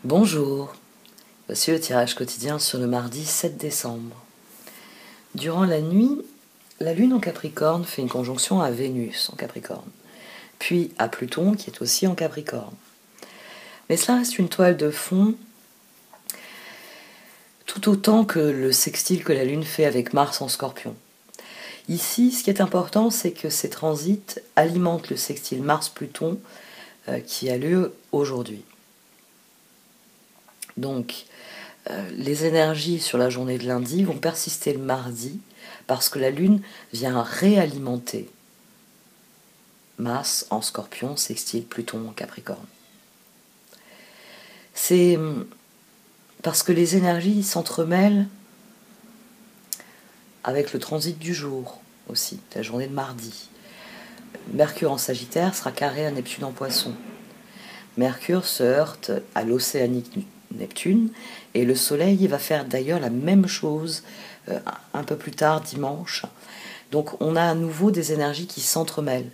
Bonjour, voici le tirage quotidien sur le mardi 7 décembre. Durant la nuit, la Lune en Capricorne fait une conjonction à Vénus en Capricorne, puis à Pluton qui est aussi en Capricorne. Mais cela reste une toile de fond tout autant que le sextile que la Lune fait avec Mars en Scorpion. Ici, ce qui est important, c'est que ces transits alimentent le sextile Mars-Pluton qui a lieu aujourd'hui. Donc, les énergies sur la journée de lundi vont persister le mardi parce que la Lune vient réalimenter Mars en Scorpion, sextile Pluton en Capricorne. C'est parce que les énergies s'entremêlent avec le transit du jour aussi, la journée de mardi. Mercure en Sagittaire sera carré à Neptune en Poisson. Mercure se heurte à l'océanique Neptune et le Soleil va faire d'ailleurs la même chose un peu plus tard dimanche. Donc on a à nouveau des énergies qui s'entremêlent.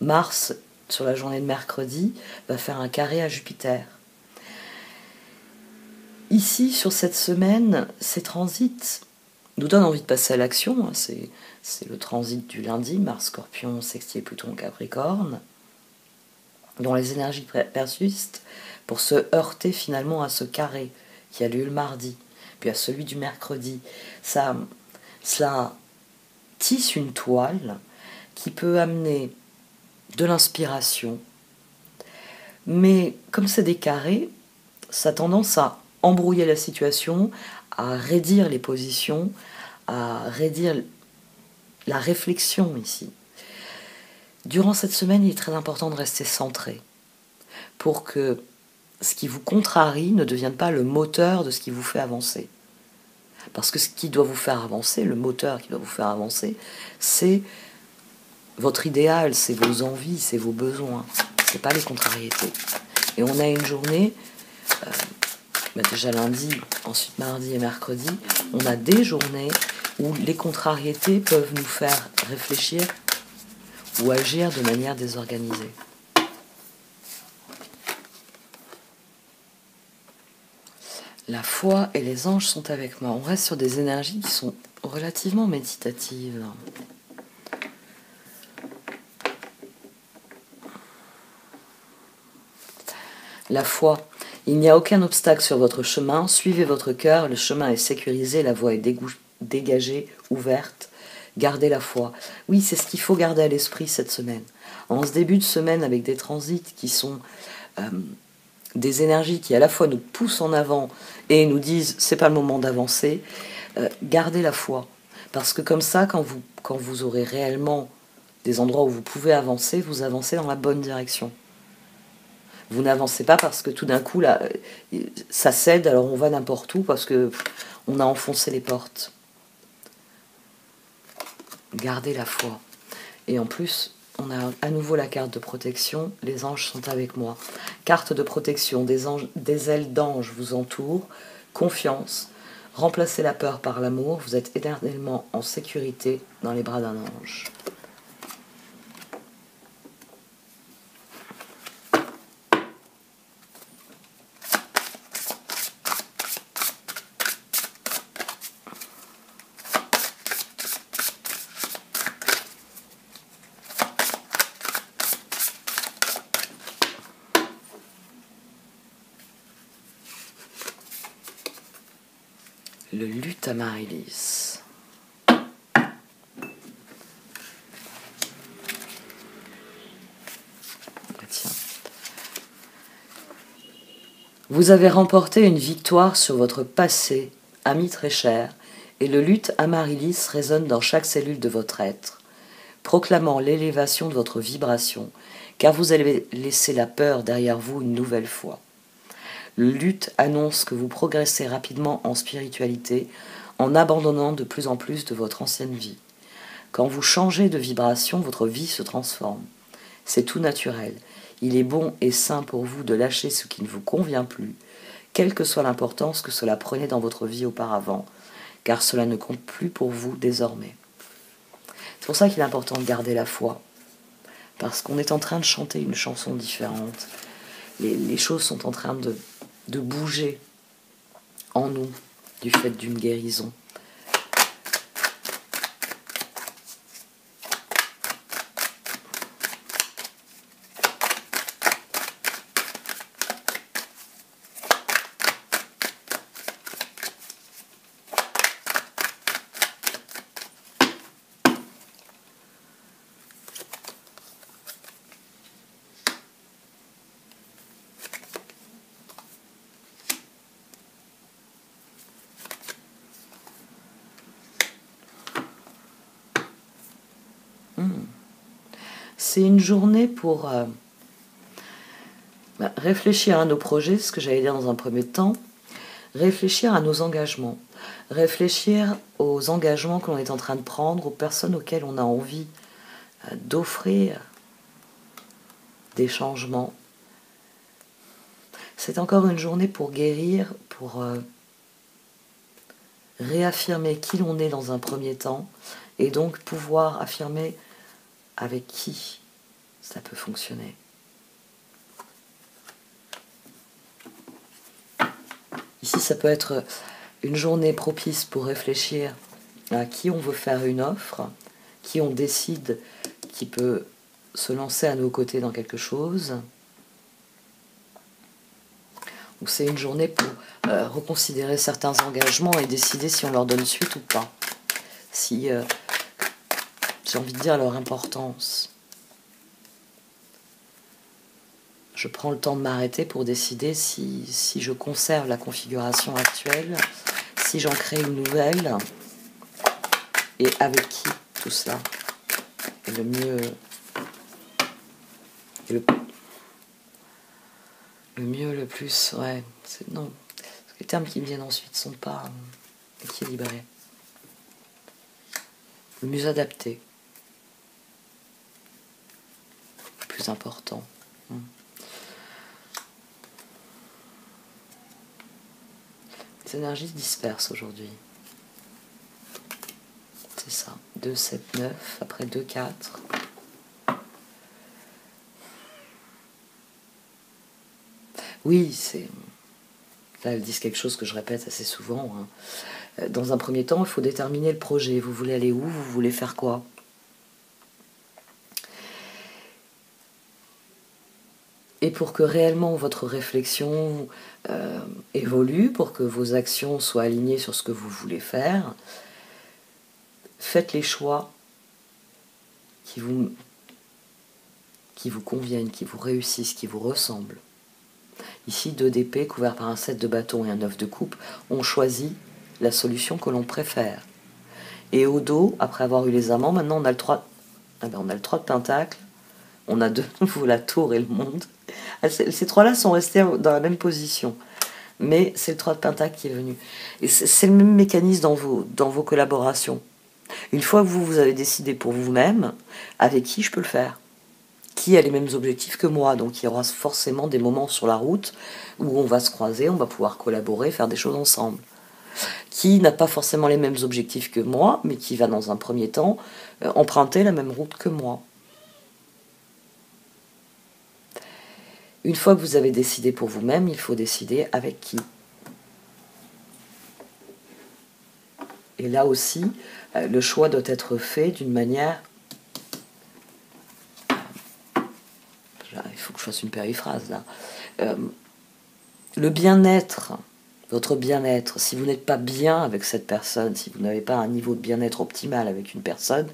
Mars, sur la journée de mercredi, va faire un carré à Jupiter. Ici, sur cette semaine, ces transits nous donnent envie de passer à l'action. C'est le transit du lundi, Mars, Scorpion, sextile Pluton, Capricorne, dont les énergies persistent pour se heurter finalement à ce carré qui a lieu le mardi, puis à celui du mercredi. Cela tisse une toile qui peut amener de l'inspiration, mais comme c'est des carrés, ça a tendance à embrouiller la situation, à raidir les positions, à raidir la réflexion ici. Durant cette semaine, il est très important de rester centré pour que ce qui vous contrarie ne devienne pas le moteur de ce qui vous fait avancer. Parce que ce qui doit vous faire avancer, le moteur qui doit vous faire avancer, c'est votre idéal, c'est vos envies, c'est vos besoins, c'est pas les contrariétés. Et on a une journée, déjà lundi, ensuite mardi et mercredi, on a des journées où les contrariétés peuvent nous faire réfléchir ou agir de manière désorganisée. La foi et les anges sont avec moi. On reste sur des énergies qui sont relativement méditatives. La foi. Il n'y a aucun obstacle sur votre chemin. Suivez votre cœur. Le chemin est sécurisé. La voie est dégagée, ouverte. Gardez la foi. Oui, c'est ce qu'il faut garder à l'esprit cette semaine. En ce début de semaine, avec des transits qui sont des énergies qui à la fois nous poussent en avant et nous disent c'est pas le moment d'avancer, gardez la foi. Parce que comme ça, quand vous aurez réellement des endroits où vous pouvez avancer, vous avancez dans la bonne direction. Vous n'avancez pas parce que tout d'un coup, là, ça cède, alors on va n'importe où parce que on a enfoncé les portes. Gardez la foi. Et en plus, on a à nouveau la carte de protection. Les anges sont avec moi. Carte de protection. Des ailes d'ange vous entourent. Confiance. Remplacez la peur par l'amour. Vous êtes éternellement en sécurité dans les bras d'un ange. Le luth Amaryllis. Tiens. Vous avez remporté une victoire sur votre passé, ami très cher, et le luth Amaryllis résonne dans chaque cellule de votre être, proclamant l'élévation de votre vibration, car vous avez laissé la peur derrière vous une nouvelle fois. Le luth annonce que vous progressez rapidement en spiritualité en abandonnant de plus en plus de votre ancienne vie. Quand vous changez de vibration, votre vie se transforme. C'est tout naturel. Il est bon et sain pour vous de lâcher ce qui ne vous convient plus, quelle que soit l'importance que cela prenait dans votre vie auparavant, car cela ne compte plus pour vous désormais. C'est pour ça qu'il est important de garder la foi, parce qu'on est en train de chanter une chanson différente. Les choses sont en train de de bouger en nous du fait d'une guérison. C'est une journée pour réfléchir à nos projets, ce que j'allais dire dans un premier temps, réfléchir à nos engagements, réfléchir aux engagements que l'on est en train de prendre, aux personnes auxquelles on a envie d'offrir des changements. C'est encore une journée pour guérir, pour réaffirmer qui l'on est dans un premier temps, et donc pouvoir affirmer avec qui ça peut fonctionner. Ici, ça peut être une journée propice pour réfléchir à qui on veut faire une offre, qui on décide qui peut se lancer à nos côtés dans quelque chose. Ou c'est une journée pour reconsidérer certains engagements et décider si on leur donne suite ou pas. Si, j'ai envie de dire, leur importance. Je prends le temps de m'arrêter pour décider si je conserve la configuration actuelle, si j'en crée une nouvelle, et avec qui tout cela est le mieux, le plus, ouais, non, les termes qui me viennent ensuite ne sont pas équilibrés. Le mieux adapté, le plus important. Les énergies se dispersent aujourd'hui. C'est ça. 2, 7, 9, après 2, 4. Oui, c'est... Là, elles disent quelque chose que je répète assez souvent. Dans un premier temps, il faut déterminer le projet. Vous voulez aller où? Vous voulez faire quoi? Et pour que réellement votre réflexion évolue, pour que vos actions soient alignées sur ce que vous voulez faire, faites les choix qui vous conviennent, qui vous réussissent, qui vous ressemblent. Ici, 2 d'épée couverts par un 7 de bâton et un 9 de coupe, on choisit la solution que l'on préfère. Et au dos, après avoir eu les amants, maintenant on a le 3, on a le 3 de pentacle, on a de nouveau la tour et le monde. Ces 3-là sont restés dans la même position. Mais c'est le 3 de pentacle qui est venu. Et c'est le même mécanisme dans vos collaborations. Une fois que vous avez décidé pour vous-même, avec qui je peux le faire? Qui a les mêmes objectifs que moi? Donc il y aura forcément des moments sur la route où on va se croiser, on va pouvoir collaborer, faire des choses ensemble. Qui n'a pas forcément les mêmes objectifs que moi, mais qui va dans un premier temps emprunter la même route que moi. Une fois que vous avez décidé pour vous-même, il faut décider avec qui. Et là aussi, le choix doit être fait d'une manière... Il faut que je fasse une périphrase là. Le bien-être, votre bien-être, si vous n'êtes pas bien avec cette personne, si vous n'avez pas un niveau de bien-être optimal avec une personne,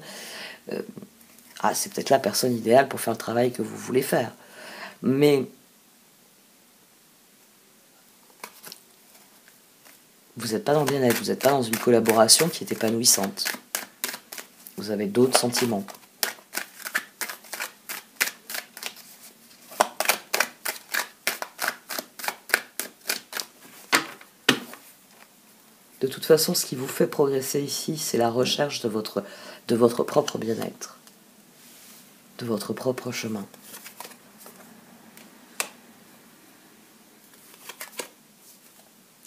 c'est peut-être la personne idéale pour faire le travail que vous voulez faire. Mais vous n'êtes pas dans le bien-être, vous n'êtes pas dans une collaboration qui est épanouissante. Vous avez d'autres sentiments. De toute façon, ce qui vous fait progresser ici, c'est la recherche de votre propre bien-être, de votre propre chemin.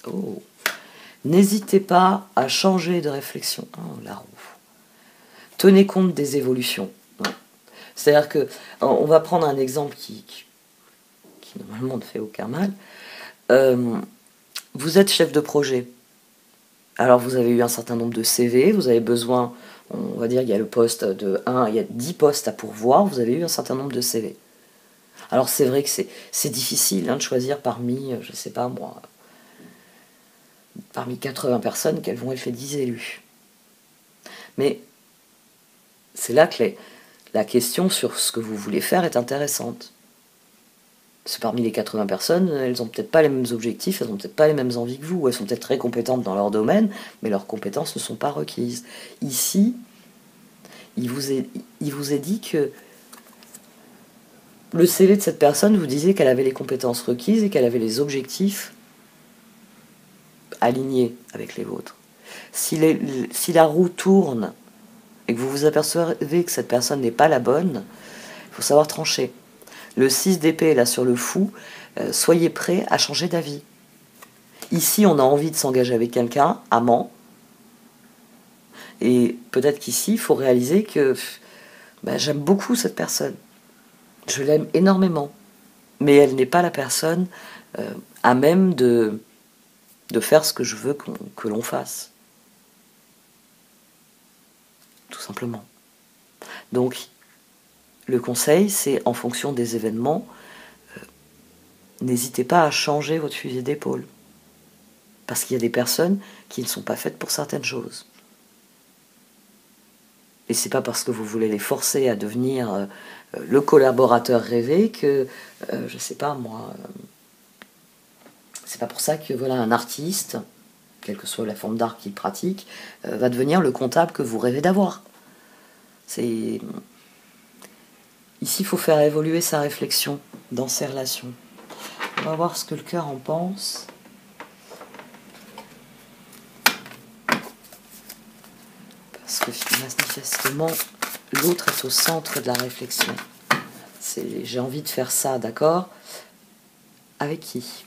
Oh. N'hésitez pas à changer de réflexion. Oh, la roue. Tenez compte des évolutions. C'est-à-dire que, on va prendre un exemple qui normalement ne fait aucun mal. Vous êtes chef de projet. Alors vous avez eu un certain nombre de CV, vous avez besoin, on va dire il y a le poste de 1, il y a 10 postes à pourvoir, vous avez eu un certain nombre de CV. Alors c'est vrai que c'est difficile de choisir parmi, je sais pas moi, parmi 80 personnes quels vont être les 10 élus. Mais c'est là que la question sur ce que vous voulez faire est intéressante. Parce que parmi les 80 personnes, elles n'ont peut-être pas les mêmes objectifs, elles n'ont peut-être pas les mêmes envies que vous, elles sont peut-être très compétentes dans leur domaine, mais leurs compétences ne sont pas requises. Ici, il vous est dit que le CV de cette personne vous disait qu'elle avait les compétences requises et qu'elle avait les objectifs alignés avec les vôtres. Si la roue tourne et que vous vous apercevez que cette personne n'est pas la bonne, il faut savoir trancher. Le 6 d'épée, là, sur le fou, soyez prêts à changer d'avis. Ici, on a envie de s'engager avec quelqu'un, amant, et peut-être qu'ici, il faut réaliser que j'aime beaucoup cette personne. Je l'aime énormément. Mais elle n'est pas la personne à même de faire ce que je veux que l'on fasse. Tout simplement. Donc, le conseil, c'est en fonction des événements, n'hésitez pas à changer votre fusil d'épaule. Parce qu'il y a des personnes qui ne sont pas faites pour certaines choses. Et c'est pas parce que vous voulez les forcer à devenir le collaborateur rêvé que, je sais pas moi, c'est pas pour ça que voilà un artiste, quelle que soit la forme d'art qu'il pratique, va devenir le comptable que vous rêvez d'avoir. Ici, il faut faire évoluer sa réflexion dans ses relations. On va voir ce que le cœur en pense. Parce que manifestement, l'autre est au centre de la réflexion. J'ai envie de faire ça, d'accord? Avec qui?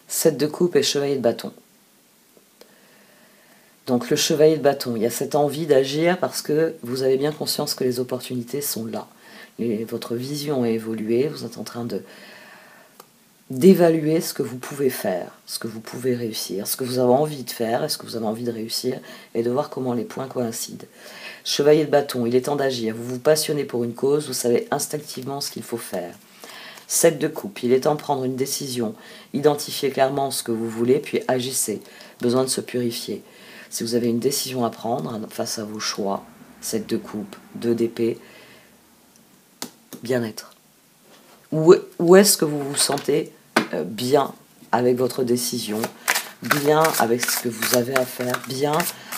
Sept de coupe et chevalier de bâton. Donc le chevalier de bâton, il y a cette envie d'agir parce que vous avez bien conscience que les opportunités sont là. Votre vision a évolué, vous êtes en train d'évaluer ce que vous pouvez faire, ce que vous pouvez réussir, ce que vous avez envie de faire, est-ce que vous avez envie de réussir, et de voir comment les points coïncident. Chevalier de bâton, il est temps d'agir, vous vous passionnez pour une cause, vous savez instinctivement ce qu'il faut faire. 7 de coupe, il est temps de prendre une décision, identifiez clairement ce que vous voulez, puis agissez, besoin de se purifier. Si vous avez une décision à prendre face à vos choix, 7 de coupe, 2 d'épée, bien-être. Où est-ce que vous vous sentez bien avec votre décision, bien avec ce que vous avez à faire, bien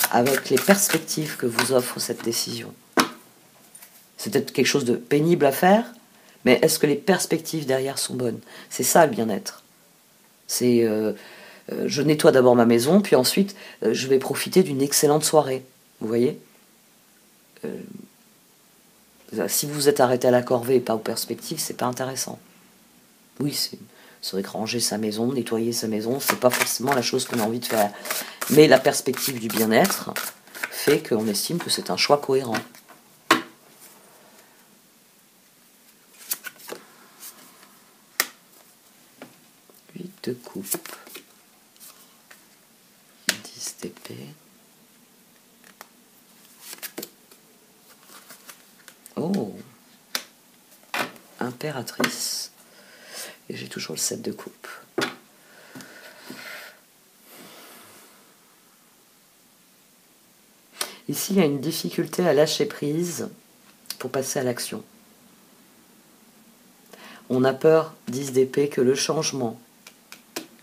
avec les perspectives que vous offre cette décision? C'est peut-être quelque chose de pénible à faire, mais est-ce que les perspectives derrière sont bonnes? C'est ça le bien-être. C'est je nettoie d'abord ma maison, puis ensuite je vais profiter d'une excellente soirée. Vous voyez? Si vous vous êtes arrêté à la corvée et pas aux perspectives, c'est pas intéressant. Oui, c'est vrai que ranger sa maison, nettoyer sa maison, c'est pas forcément la chose qu'on a envie de faire. Mais la perspective du bien-être fait qu'on estime que c'est un choix cohérent. 8 de coupe. 10 d'épée. Oh, impératrice. Et j'ai toujours le 7 de coupe. Ici, il y a une difficulté à lâcher prise pour passer à l'action. On a peur, 10 d'épée, que le changement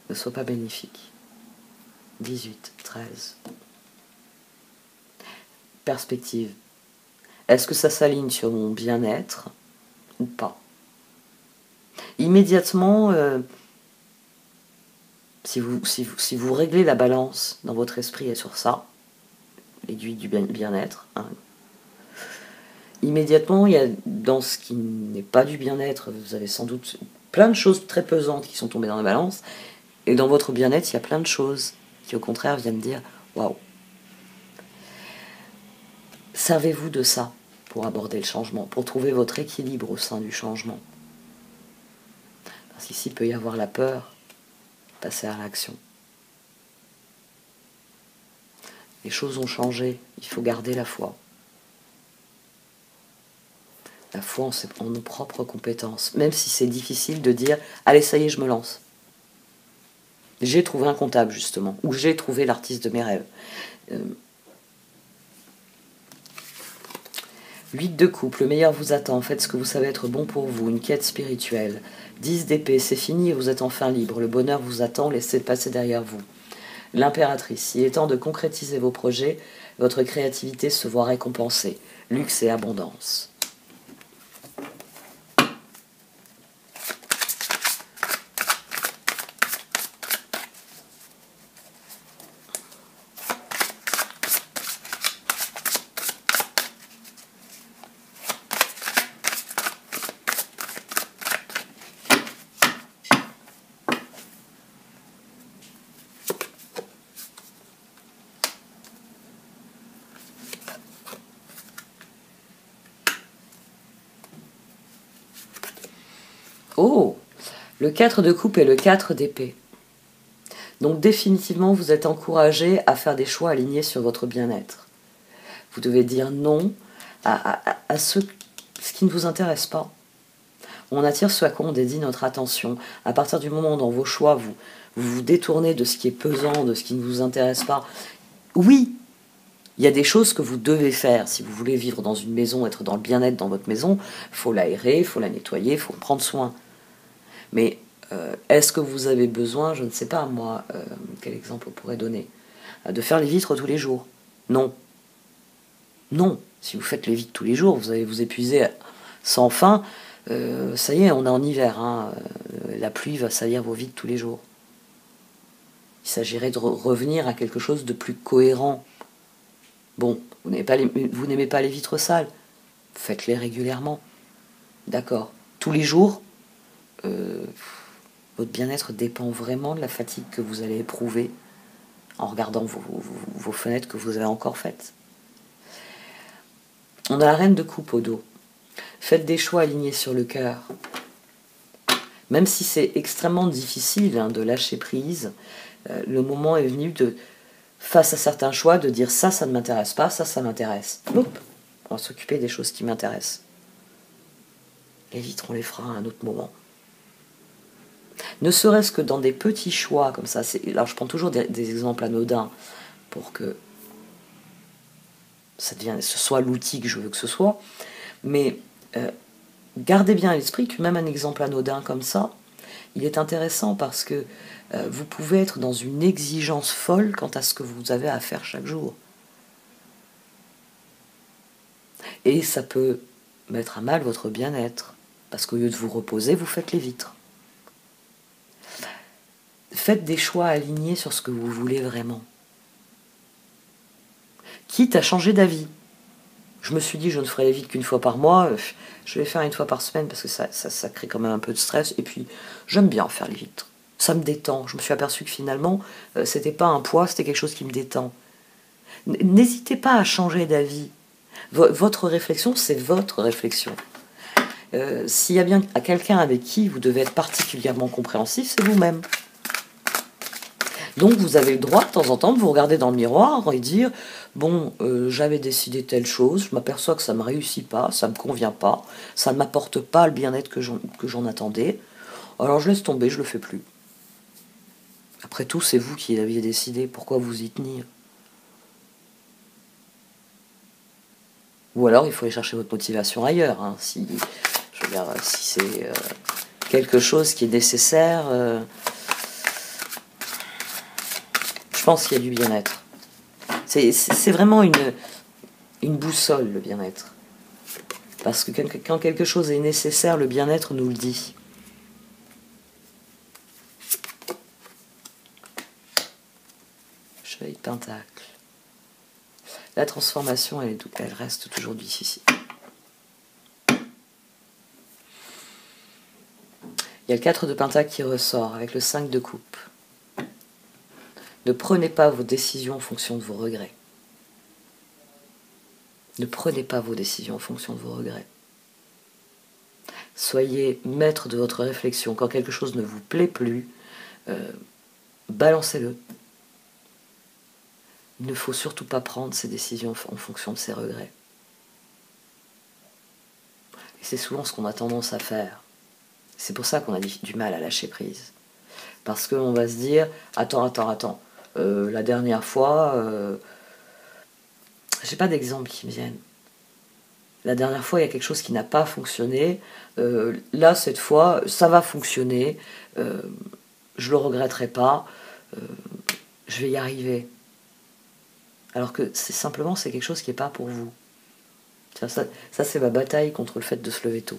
ne soit pas bénéfique. 18, 13. Perspective. Est-ce que ça s'aligne sur mon bien-être ou pas? Immédiatement, si vous réglez la balance dans votre esprit et sur ça, l'aiguille du bien-être, immédiatement, il y a dans ce qui n'est pas du bien-être, vous avez sans doute plein de choses très pesantes qui sont tombées dans la balance, et dans votre bien-être, il y a plein de choses qui au contraire viennent dire « Waouh ». Servez-vous de ça pour aborder le changement, pour trouver votre équilibre au sein du changement. Parce qu'ici, il peut y avoir la peur, passer à l'action. Les choses ont changé, il faut garder la foi. La foi en nos propres compétences, même si c'est difficile de dire « Allez, ça y est, je me lance ». J'ai trouvé un comptable, justement, ou j'ai trouvé l'artiste de mes rêves. 8 de coupe, le meilleur vous attend, faites ce que vous savez être bon pour vous, une quête spirituelle. 10 d'épée, c'est fini, vous êtes enfin libre, le bonheur vous attend, laissez passer derrière vous. L'impératrice, il est temps de concrétiser vos projets, votre créativité se voit récompensée, luxe et abondance. Oh, le 4 de coupe et le 4 d'épée. Donc définitivement, vous êtes encouragé à faire des choix alignés sur votre bien-être. Vous devez dire non à ce qui ne vous intéresse pas. On attire ce à quoi on dédie notre attention. À partir du moment où dans vos choix, vous vous détournez de ce qui est pesant, de ce qui ne vous intéresse pas. Oui, il y a des choses que vous devez faire. Si vous voulez vivre dans une maison, être dans le bien-être dans votre maison, il faut l'aérer, il faut la nettoyer, il faut en prendre soin. Mais est-ce que vous avez besoin, je ne sais pas moi, quel exemple on pourrait donner, de faire les vitres tous les jours? Non. Non. Si vous faites les vitres tous les jours, vous allez vous épuiser sans fin. Ça y est, on est en hiver. Hein. La pluie va salir vos vitres tous les jours. Il s'agirait de revenir à quelque chose de plus cohérent. Bon, vous n'aimez pas les vitres sales. Faites-les régulièrement. D'accord. Tous les jours, votre bien-être dépend vraiment de la fatigue que vous allez éprouver en regardant vos fenêtres que vous avez encore faites. On a la reine de coupe au dos. Faites des choix alignés sur le cœur. Même si c'est extrêmement difficile de lâcher prise, le moment est venu face à certains choix, de dire ça ne m'intéresse pas, ça m'intéresse. Hop, on va s'occuper des choses qui m'intéressent. Les vitres, on les fera à un autre moment. Ne serait-ce que dans des petits choix comme ça. Alors je prends toujours des exemples anodins pour que ce soit l'outil que je veux que ce soit. Mais gardez bien à l'esprit que même un exemple anodin comme ça, il est intéressant parce que vous pouvez être dans une exigence folle quant à ce que vous avez à faire chaque jour. Et ça peut mettre à mal votre bien-être, parce qu'au lieu de vous reposer, vous faites les vitres. Faites des choix alignés sur ce que vous voulez vraiment. Quitte à changer d'avis. Je me suis dit, je ne ferai les vitres qu'une fois par mois, je vais faire une fois par semaine, parce que ça crée quand même un peu de stress, et puis j'aime bien faire les vitres. Ça me détend. Je me suis aperçu que finalement, c'était pas un poids, c'était quelque chose qui me détend. N'hésitez pas à changer d'avis. Votre réflexion, c'est votre réflexion. S'il y a bien quelqu'un avec qui vous devez être particulièrement compréhensif, c'est vous-même. Donc vous avez le droit de temps en temps de vous regarder dans le miroir et dire bon, j'avais décidé telle chose, je m'aperçois que ça ne me réussit pas, ça ne me convient pas, ça ne m'apporte pas le bien-être que j'en attendais, alors je laisse tomber, je le fais plus. Après tout, c'est vous qui l'aviez décidé, pourquoi vous y tenir? Ou alors il faut aller chercher votre motivation ailleurs. Hein. Si c'est quelque chose qui est nécessaire, je pense qu'il y a du bien-être. C'est vraiment une boussole, le bien-être. Parce que quand quelque chose est nécessaire, le bien-être nous le dit. Chevalier de Pentacle. La transformation, elle reste toujours difficile. Il y a le 4 de Pentacle qui ressort avec le 5 de coupe. Ne prenez pas vos décisions en fonction de vos regrets. Ne prenez pas vos décisions en fonction de vos regrets. Soyez maître de votre réflexion. Quand quelque chose ne vous plaît plus, balancez-le. Il ne faut surtout pas prendre ces décisions en fonction de ses regrets. Et c'est souvent ce qu'on a tendance à faire. C'est pour ça qu'on a du mal à lâcher prise. Parce qu'on va se dire, attends, la dernière fois, j'ai pas d'exemple qui me viennent. La dernière fois, il y a quelque chose qui n'a pas fonctionné. Là, cette fois, ça va fonctionner. Je le regretterai pas. Je vais y arriver. Alors que c'est quelque chose qui n'est pas pour vous. Ça c'est ma bataille contre le fait de se lever tôt.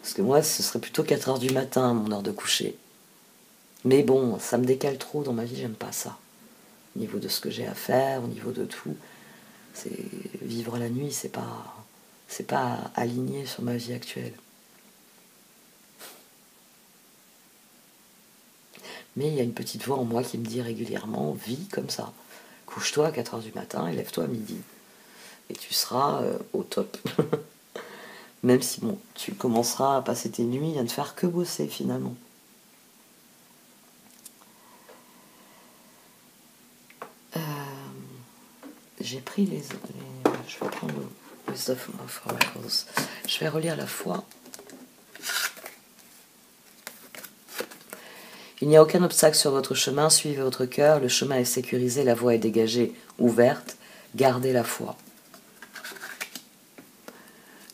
Parce que moi, ce serait plutôt 4 heures du matin, mon heure de coucher. Mais bon, ça me décale trop dans ma vie, j'aime pas ça. Au niveau de ce que j'ai à faire, au niveau de tout. Vivre la nuit, c'est pas aligné sur ma vie actuelle. Mais il y a une petite voix en moi qui me dit régulièrement, vis comme ça. Couche-toi à 4 heures du matin et lève-toi à midi. Et tu seras au top. Même si bon, tu commenceras à passer tes nuits à ne faire que bosser finalement. J'ai pris les... Je vais prendre le Stuff of Oracles. Je vais relire la foi. Il n'y a aucun obstacle sur votre chemin, suivez votre cœur, le chemin est sécurisé, la voie est dégagée, ouverte, gardez la foi.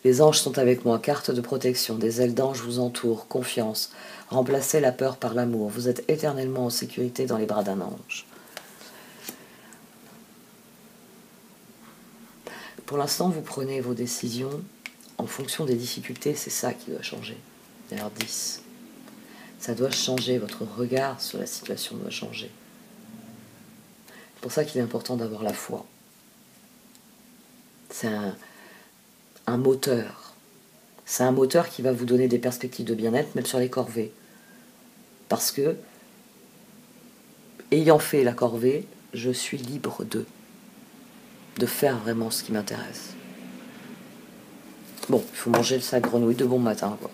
Les anges sont avec moi, carte de protection, des ailes d'ange vous entourent, confiance, remplacez la peur par l'amour, vous êtes éternellement en sécurité dans les bras d'un ange. Pour l'instant, vous prenez vos décisions en fonction des difficultés, c'est ça qui doit changer. D'ailleurs, 10. Ça doit changer, votre regard sur la situation doit changer. C'est pour ça qu'il est important d'avoir la foi. C'est un moteur. C'est un moteur qui va vous donner des perspectives de bien-être, même sur les corvées. Parce que, ayant fait la corvée, je suis libre de faire vraiment ce qui m'intéresse. Bon, il faut manger le sac grenouille de bon matin, quoi.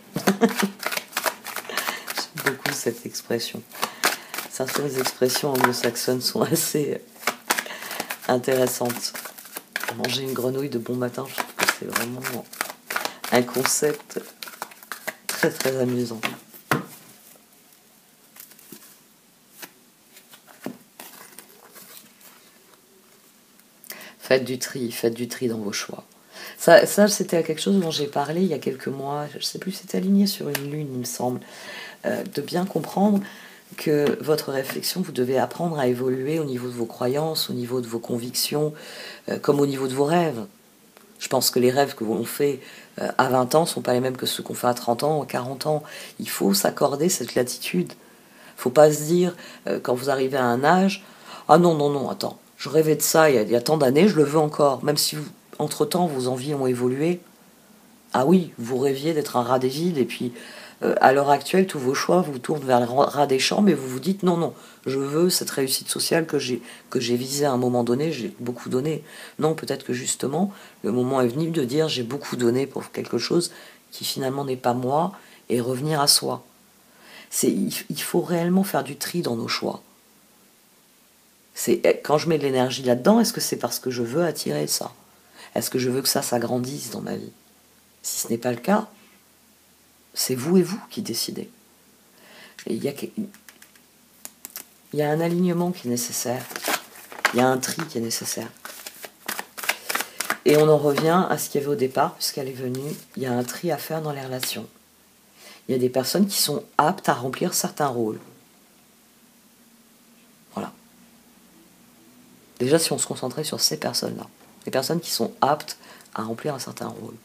J'aime beaucoup cette expression. Certaines expressions anglo-saxonnes sont assez intéressantes. Manger une grenouille de bon matin, je trouve que c'est vraiment un concept très très amusant. Faites du tri dans vos choix. Ça c'était quelque chose dont j'ai parlé il y a quelques mois, je ne sais plus, c'était aligné sur une lune, il me semble, de bien comprendre que votre réflexion, vous devez apprendre à évoluer au niveau de vos croyances, au niveau de vos convictions, comme au niveau de vos rêves. Je pense que les rêves que l'on fait à 20 ans ne sont pas les mêmes que ceux qu'on fait à 30 ans, à 40 ans. Il faut s'accorder cette latitude. Il ne faut pas se dire, quand vous arrivez à un âge, « Ah non, attends, je rêvais de ça il y a tant d'années, je le veux encore. » Même si, entre-temps, vos envies ont évolué. Ah oui, vous rêviez d'être un rat des villes, et puis, à l'heure actuelle, tous vos choix vous tournent vers le rat des champs, mais vous vous dites, non, je veux cette réussite sociale que j'ai visée à un moment donné, j'ai beaucoup donné. Non, peut-être que justement, le moment est venu de dire, j'ai beaucoup donné pour quelque chose qui finalement n'est pas moi, et revenir à soi. Il faut réellement faire du tri dans nos choix. Quand je mets de l'énergie là-dedans, est-ce que c'est parce que je veux attirer ça? Est-ce que je veux que ça s'agrandisse dans ma vie? Si ce n'est pas le cas, c'est vous et vous qui décidez. Il y a un alignement qui est nécessaire. Il y a un tri qui est nécessaire. Et on en revient à ce qu'il y avait au départ, puisqu'elle est venue. Il y a un tri à faire dans les relations. Il y a des personnes qui sont aptes à remplir certains rôles. Voilà. Déjà, si on se concentrait sur ces personnes-là, les personnes qui sont aptes à remplir un certain rôle.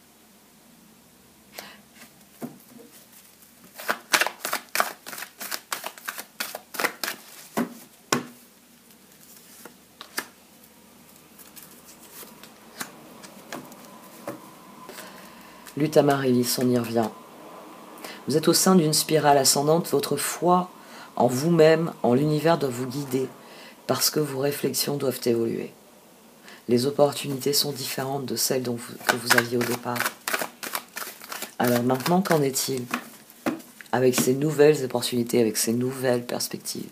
Lutte Amaryllis, on y revient. Vous êtes au sein d'une spirale ascendante, votre foi en vous-même, en l'univers doit vous guider, parce que vos réflexions doivent évoluer. Les opportunités sont différentes de celles que vous aviez au départ. Alors maintenant, qu'en est-il avec ces nouvelles opportunités, avec ces nouvelles perspectives?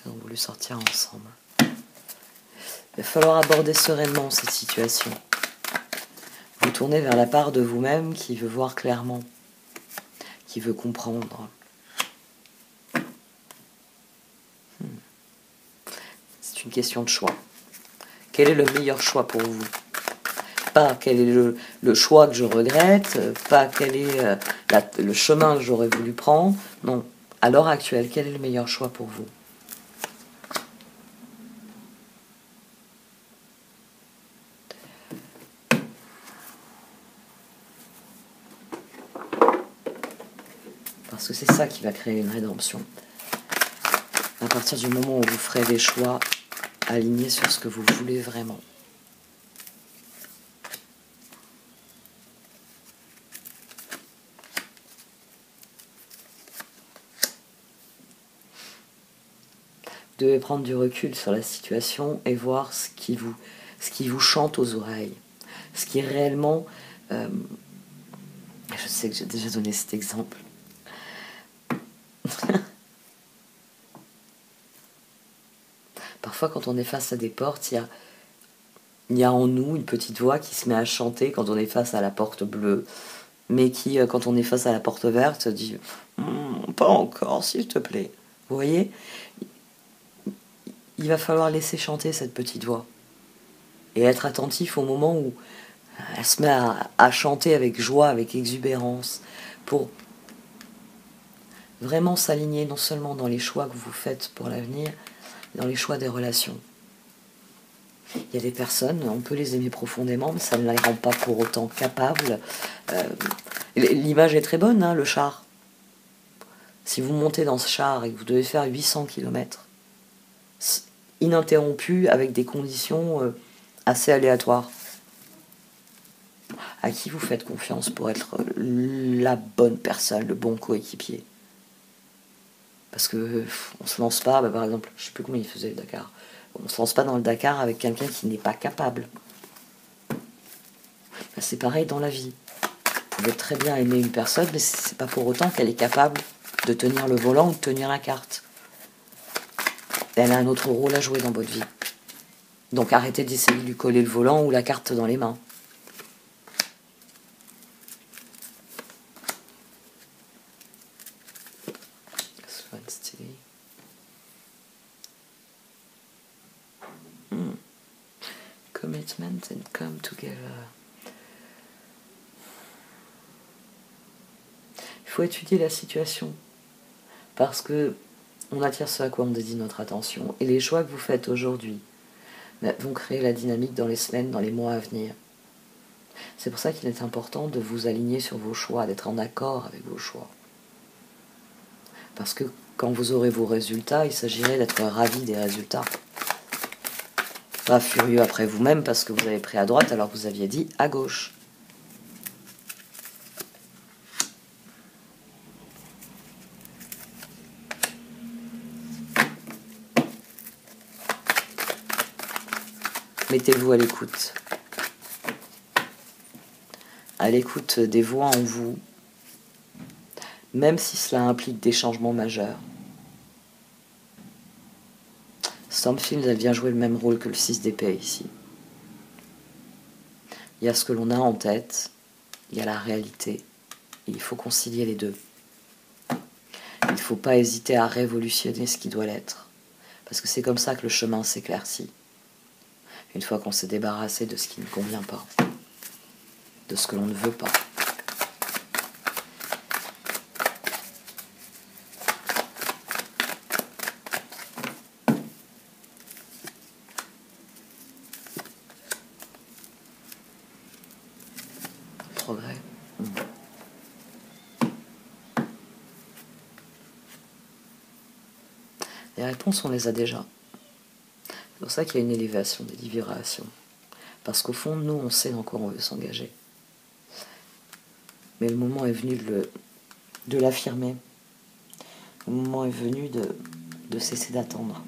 Nous avons voulu sortir ensemble. Il va falloir aborder sereinement cette situation. Vous tournez vers la part de vous-même qui veut voir clairement, qui veut comprendre. C'est une question de choix. Quel est le meilleur choix pour vous? Pas quel est le choix que je regrette, pas quel est le chemin que j'aurais voulu prendre. Non, à l'heure actuelle, quel est le meilleur choix pour vous? Parce que c'est ça qui va créer une rédemption. À partir du moment où vous ferez des choix alignés sur ce que vous voulez vraiment. Vous devez prendre du recul sur la situation et voir ce qui vous chante aux oreilles. Ce qui est réellement... je sais que j'ai déjà donné cet exemple. Parfois, quand on est face à des portes, il y a en nous une petite voix qui se met à chanter quand on est face à la porte bleue, mais qui, quand on est face à la porte verte, dit « Pas encore, s'il te plaît ». Vous voyez ? Il va falloir laisser chanter cette petite voix et être attentif au moment où elle se met à chanter avec joie, avec exubérance, pour vraiment s'aligner non seulement dans les choix que vous faites pour l'avenir, mais dans les choix des relations. Il y a des personnes, on peut les aimer profondément, mais ça ne les rend pas pour autant capables. L'image est très bonne, hein, le char. Si vous montez dans ce char et que vous devez faire 800 km, ininterrompu, avec des conditions assez aléatoires, à qui vous faites confiance pour être la bonne personne, le bon coéquipier? Parce que on se lance pas, par exemple, je sais plus combien il faisait le Dakar. On se lance pas dans le Dakar avec quelqu'un qui n'est pas capable. C'est pareil dans la vie. Vous pouvez très bien aimer une personne, mais c'est pas pour autant qu'elle est capable de tenir le volant ou de tenir la carte. Elle a un autre rôle à jouer dans votre vie. Donc arrêtez d'essayer de lui coller le volant ou la carte dans les mains. Slow and steady. Commitment and come together. Il faut étudier la situation parce que on attire ce à quoi on dédie notre attention. Et les choix que vous faites aujourd'hui vont créer la dynamique dans les semaines, dans les mois à venir. C'est pour ça qu'il est important de vous aligner sur vos choix, d'être en accord avec vos choix. Parce que quand vous aurez vos résultats, il s'agirait d'être ravi des résultats. Pas furieux après vous-même parce que vous avez pris à droite alors que vous aviez dit à gauche. Mettez-vous à l'écoute des voix en vous, même si cela implique des changements majeurs. Stormfield, elle vient jouer le même rôle que le 6 d'épée ici. Il y a ce que l'on a en tête, il y a la réalité, et il faut concilier les deux. Il ne faut pas hésiter à révolutionner ce qui doit l'être, parce que c'est comme ça que le chemin s'éclaircit. Une fois qu'on s'est débarrassé de ce qui ne convient pas, de ce que l'on ne veut pas. Progrès. Les réponses, on les a déjà. pour ça qu'il y a une élévation des vibrations. Parce qu'au fond, nous, on sait dans quoi on veut s'engager. Mais le moment est venu de l'affirmer. Le moment est venu de cesser d'attendre.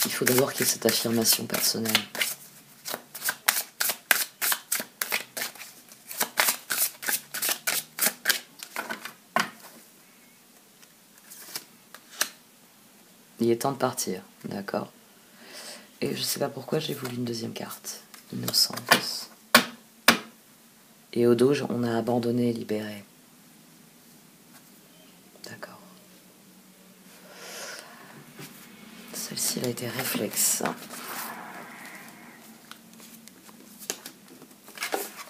Il faut d'abord qu'il y ait cette affirmation personnelle. Il est temps de partir, d'accord? Et je ne sais pas pourquoi j'ai voulu une deuxième carte. Innocence. Et au dos, on a abandonné et libéré. D'accord. Celle-ci, elle a été réflexe.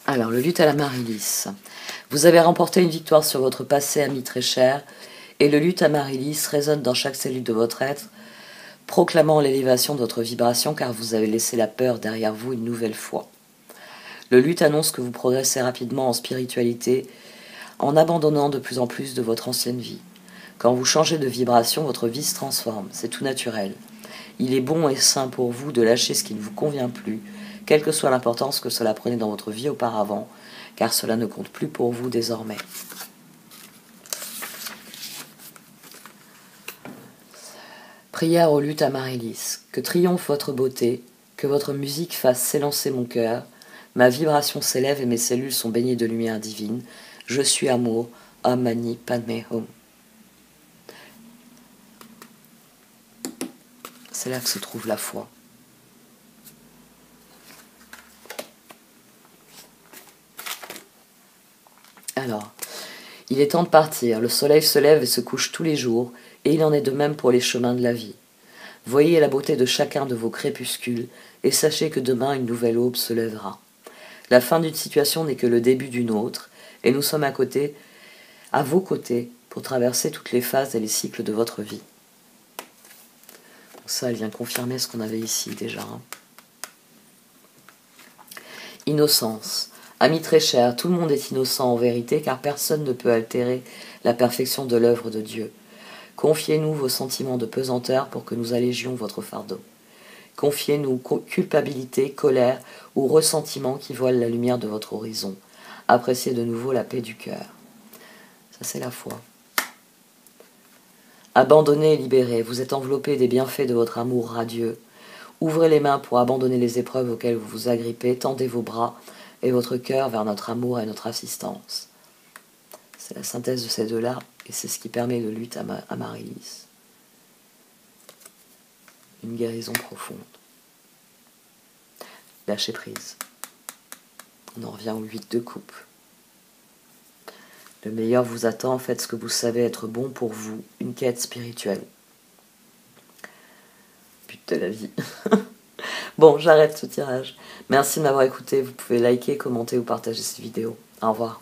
Alors, le luth à l'Amaryllis. Vous avez remporté une victoire sur votre passé ami très cher, et le luth Amaryllis résonne dans chaque cellule de votre être, proclamant l'élévation de votre vibration car vous avez laissé la peur derrière vous une nouvelle fois. Le luth annonce que vous progressez rapidement en spiritualité en abandonnant de plus en plus de votre ancienne vie. Quand vous changez de vibration, votre vie se transforme, c'est tout naturel. Il est bon et sain pour vous de lâcher ce qui ne vous convient plus, quelle que soit l'importance que cela prenait dans votre vie auparavant, car cela ne compte plus pour vous désormais. Prière au luth Amaryllis. Que triomphe votre beauté, que votre musique fasse s'élancer mon cœur. Ma vibration s'élève et mes cellules sont baignées de lumière divine. Je suis amour, Om Mani Padme Hum. C'est là que se trouve la foi. Alors, il est temps de partir. Le soleil se lève et se couche tous les jours, et il en est de même pour les chemins de la vie. Voyez la beauté de chacun de vos crépuscules, et sachez que demain une nouvelle aube se lèvera. La fin d'une situation n'est que le début d'une autre, et nous sommes à vos côtés, pour traverser toutes les phases et les cycles de votre vie. Donc ça, elle vient confirmer ce qu'on avait ici déjà. Innocence. Amis très chers, tout le monde est innocent en vérité, car personne ne peut altérer la perfection de l'œuvre de Dieu. Confiez-nous vos sentiments de pesanteur pour que nous allégions votre fardeau. Confiez-nous culpabilité, colère ou ressentiment qui voilent la lumière de votre horizon. Appréciez de nouveau la paix du cœur. Ça, c'est la foi. Abandonnez et libérez. Vous êtes enveloppé des bienfaits de votre amour radieux. Ouvrez les mains pour abandonner les épreuves auxquelles vous vous agrippez. Tendez vos bras et votre cœur vers notre amour et notre assistance. C'est la synthèse de ces deux-là, et c'est ce qui permet le luth Amaryllis. Une guérison profonde. Lâcher prise. On en revient au 8 de coupe. Le meilleur vous attend, faites ce que vous savez être bon pour vous, une quête spirituelle. But de la vie. Bon, j'arrête ce tirage. Merci de m'avoir écouté, vous pouvez liker, commenter ou partager cette vidéo. Au revoir.